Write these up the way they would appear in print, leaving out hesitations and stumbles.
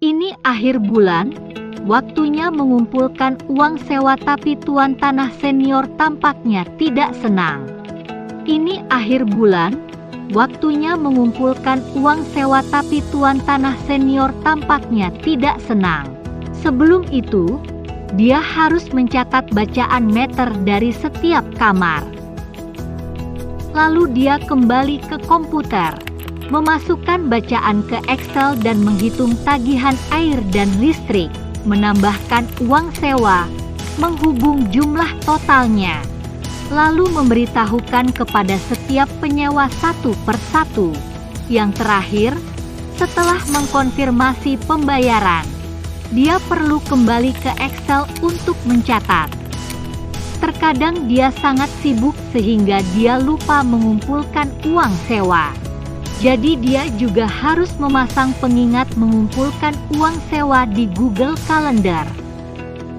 Ini akhir bulan, waktunya mengumpulkan uang sewa, tapi tuan tanah senior tampaknya tidak senang. Ini akhir bulan, waktunya mengumpulkan uang sewa, tapi tuan tanah senior tampaknya tidak senang. Sebelum itu, dia harus mencatat bacaan meter dari setiap kamar. Lalu dia kembali ke komputer, memasukkan bacaan ke Excel dan menghitung tagihan air dan listrik, menambahkan uang sewa, menghubung jumlah totalnya, lalu memberitahukan kepada setiap penyewa satu persatu. Yang terakhir, setelah mengkonfirmasi pembayaran, dia perlu kembali ke Excel untuk mencatat. Terkadang dia sangat sibuk sehingga dia lupa mengumpulkan uang sewa. Jadi dia juga harus memasang pengingat mengumpulkan uang sewa di Google Calendar.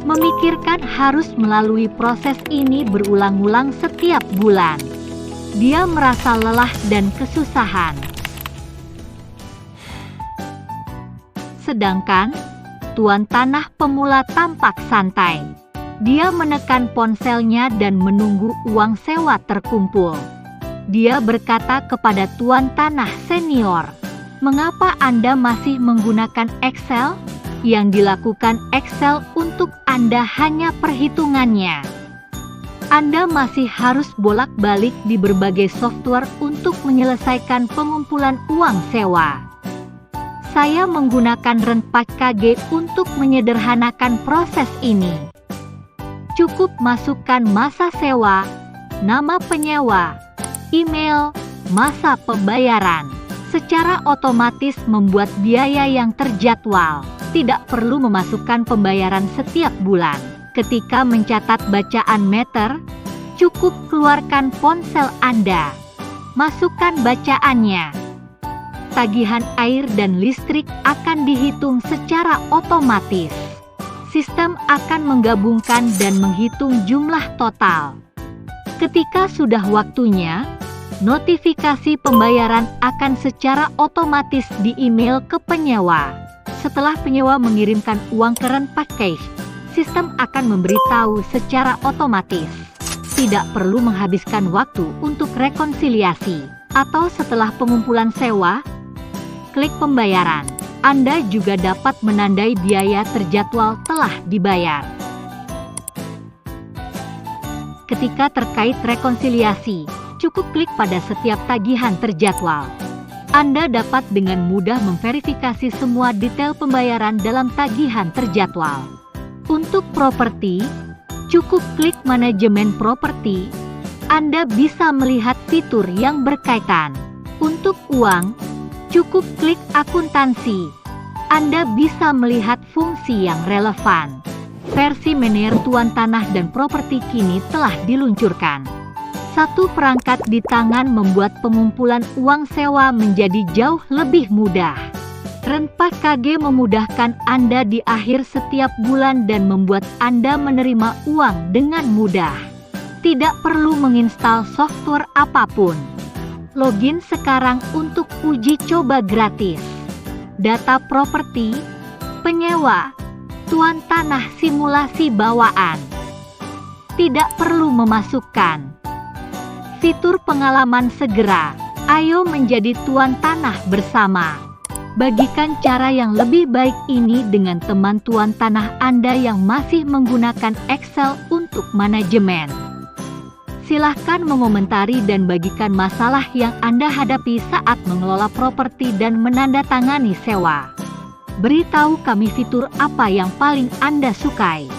Memikirkan harus melalui proses ini berulang-ulang setiap bulan. Dia merasa lelah dan kesusahan. Sedangkan tuan tanah pemula tampak santai. Dia menekan ponselnya dan menunggu uang sewa terkumpul. Dia berkata kepada tuan tanah senior, "Mengapa Anda masih menggunakan Excel? Yang dilakukan Excel untuk Anda hanya perhitungannya. Anda masih harus bolak-balik di berbagai software untuk menyelesaikan pengumpulan uang sewa. Saya menggunakan Renpak KG untuk menyederhanakan proses ini. Cukup masukkan masa sewa, nama penyewa, email, masa pembayaran. Secara otomatis membuat biaya yang terjadwal. Tidak perlu memasukkan pembayaran setiap bulan. Ketika mencatat bacaan meter, cukup keluarkan ponsel Anda. Masukkan bacaannya. Tagihan air dan listrik akan dihitung secara otomatis. Sistem akan menggabungkan dan menghitung jumlah total. Ketika sudah waktunya, notifikasi pembayaran akan secara otomatis di-email ke penyewa. Setelah penyewa mengirimkan uang ke Renpak Cash, sistem akan memberitahu secara otomatis. Tidak perlu menghabiskan waktu untuk rekonsiliasi. Atau setelah pengumpulan sewa, klik pembayaran. Anda juga dapat menandai biaya terjadwal telah dibayar. Ketika terkait rekonsiliasi, cukup klik pada setiap tagihan terjadwal. Anda dapat dengan mudah memverifikasi semua detail pembayaran dalam tagihan terjadwal. Untuk properti, cukup klik manajemen properti. Anda bisa melihat fitur yang berkaitan. Untuk uang, cukup klik akuntansi. Anda bisa melihat fungsi yang relevan. Versi Manajer Tuan Tanah dan Properti kini telah diluncurkan. Satu perangkat di tangan membuat pengumpulan uang sewa menjadi jauh lebih mudah. Renpak KG memudahkan Anda di akhir setiap bulan dan membuat Anda menerima uang dengan mudah. Tidak perlu menginstal software apapun. Login sekarang untuk uji coba gratis. Data properti, penyewa, tuan tanah simulasi bawaan. Tidak perlu memasukkan fitur pengalaman segera. Ayo menjadi tuan tanah bersama. Bagikan cara yang lebih baik ini dengan teman tuan tanah Anda yang masih menggunakan Excel untuk manajemen. Silahkan mengomentari dan bagikan masalah yang Anda hadapi saat mengelola properti dan menandatangani sewa. Beritahu kami fitur apa yang paling Anda sukai.